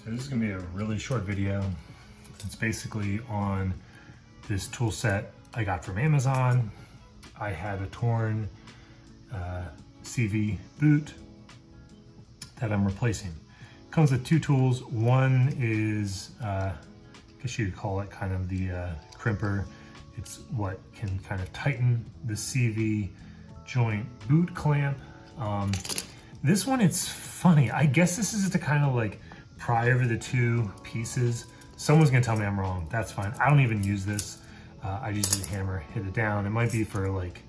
So this is gonna be a really short video. It's basically on this tool set I got from Amazon. I had a torn CV boot that I'm replacing. It comes with two tools. One is, I guess you'd call it kind of the crimper. It's what can kind of tighten the CV joint boot clamp. This one, it's funny. I guess this is to kind of like pry over the two pieces. Someone's gonna tell me I'm wrong. That's fine. I don't even use this. I just use a hammer, hit it down. It might be for like,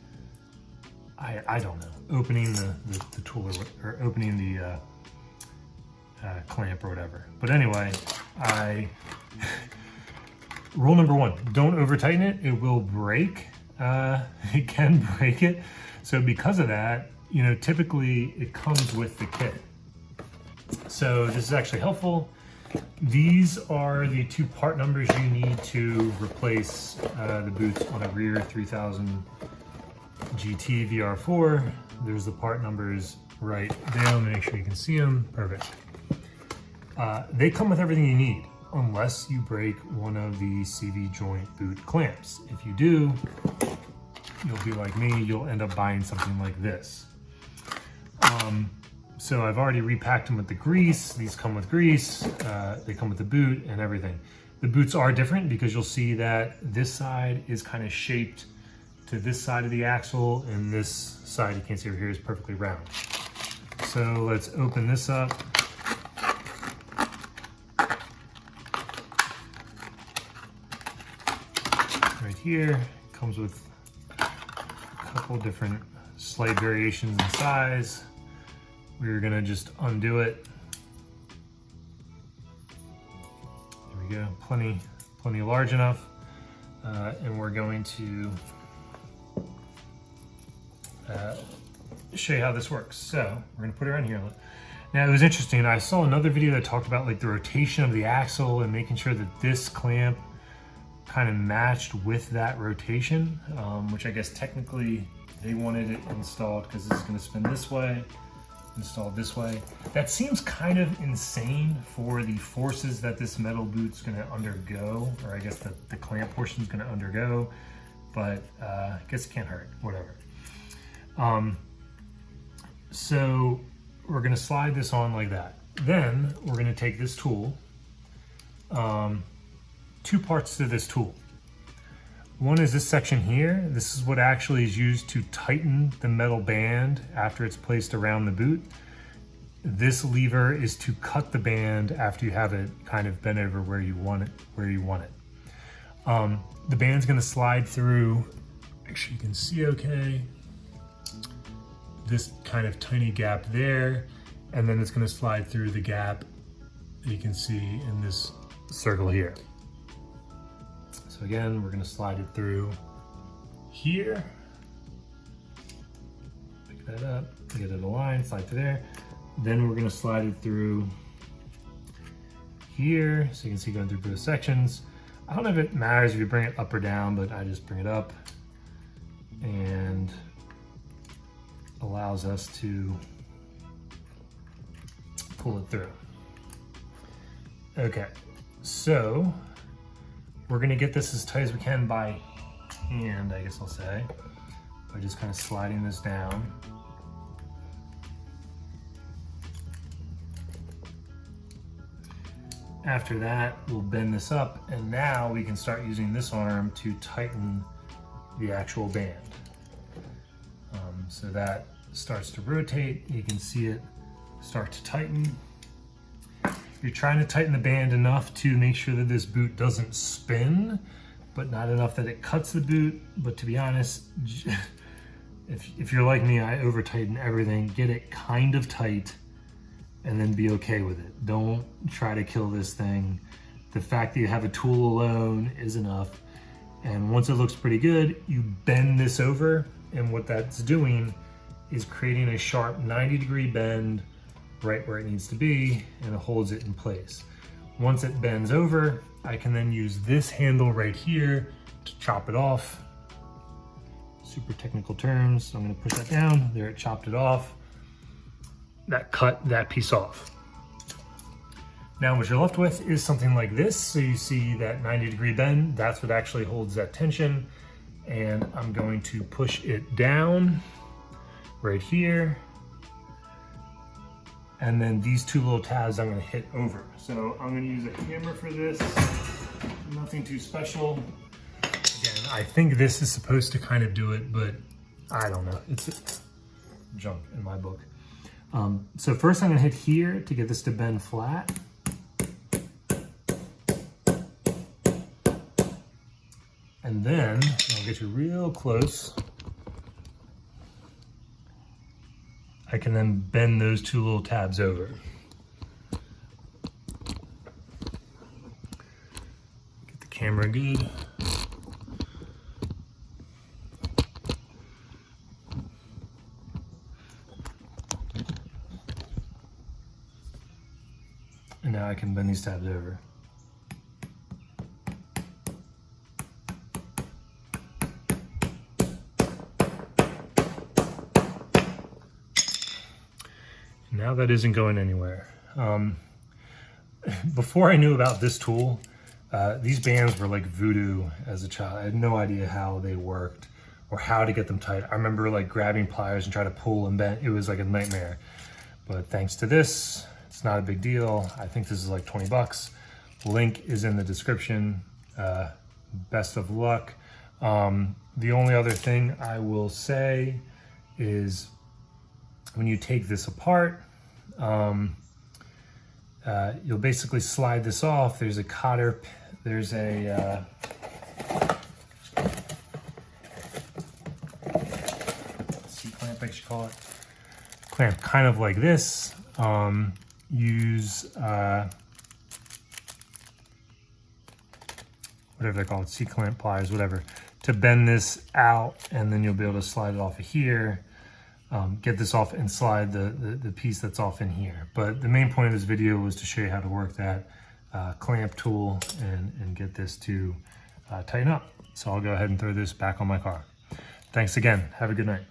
I don't know, opening the tool or opening the clamp or whatever. But anyway, rule number one, don't over tighten it. It will break. It can break it. So because of that, you know, typically it comes with the kit. So this is actually helpful. These are the two part numbers you need to replace the boots on a rear 3000 GT VR4. There's the part numbers right there. Make sure you can see them. Perfect. They come with everything you need, unless you break one of the CV joint boot clamps. If you do, you'll be like me, you'll end up buying something like this. So I've already repacked them with the grease. These come with grease. They come with the boot and everything. The boots are different because you'll see that this side is kind of shaped to this side of the axle, and this side, you can't see over here, is perfectly round. So let's open this up. Right here, comes with a couple different slight variations in size. We're gonna just undo it. There we go, plenty large enough. And we're going to show you how this works. So we're gonna put it around here. Now it was interesting, I saw another video that talked about like the rotation of the axle and making sure that this clamp kind of matched with that rotation, which I guess technically they wanted it installed because this is gonna spin this way, installed this way. That seems kind of insane for the forces that this metal boot's gonna undergo, or I guess the clamp portion is gonna undergo, but I guess it can't hurt, whatever. So we're gonna slide this on like that. Then we're gonna take this tool, two parts to this tool. One is this section here. This is what actually is used to tighten the metal band after it's placed around the boot. This lever is to cut the band after you have it kind of bent over where you want it. The band's gonna slide through, make sure you can see okay, this kind of tiny gap there, and then it's gonna slide through the gap that you can see in this circle here. So again, we're gonna slide it through here. Pick that up, get it aligned, slide to there. Then we're gonna slide it through here, so you can see going through both sections. I don't know if it matters if you bring it up or down, but I just bring it up and allows us to pull it through. Okay, so we're gonna get this as tight as we can by hand, I guess I'll say, by just kind of sliding this down. After that, we'll bend this up, and now we can start using this arm to tighten the actual band. So that starts to rotate. You can see it start to tighten. You're trying to tighten the band enough to make sure that this boot doesn't spin, but not enough that it cuts the boot. But to be honest, if you're like me, I over tighten everything, get it kind of tight, and then be okay with it. Don't try to kill this thing. The fact that you have a tool alone is enough. And once it looks pretty good, you bend this over, and what that's doing is creating a sharp 90-degree bend right where it needs to be, and it holds it in place. Once it bends over, I can then use this handle right here to chop it off. Super technical terms. So I'm gonna push that down. There, it chopped it off. That cut that piece off. Now what you're left with is something like this. So you see that 90-degree bend, that's what actually holds that tension. And I'm going to push it down right here. And then these two little tabs I'm gonna hit over. So I'm gonna use a hammer for this, nothing too special. Again, I think this is supposed to kind of do it, but I don't know, it's junk in my book. So first I'm gonna hit here to get this to bend flat. And then, I'll get you real close. I can then bend those two little tabs over. Get the camera good. And now I can bend these tabs over. Now that isn't going anywhere. Before I knew about this tool, these bands were like voodoo as a child. I had no idea how they worked or how to get them tight. I remember like grabbing pliers and trying to pull and bend. It was like a nightmare. But thanks to this, it's not a big deal. I think this is like 20 bucks. Link is in the description. Best of luck. The only other thing I will say is when you take this apart, you'll basically slide this off. There's a cotter, there's a C-clamp, I should call it. Clamp kind of like this. Use whatever they're called, C-clamp pliers, whatever, to bend this out, and then you'll be able to slide it off of here. Get this off and slide the piece that's off in here. But the main point of this video was to show you how to work that clamp tool and get this to tighten up. So I'll go ahead and throw this back on my car. Thanks again. Have a good night.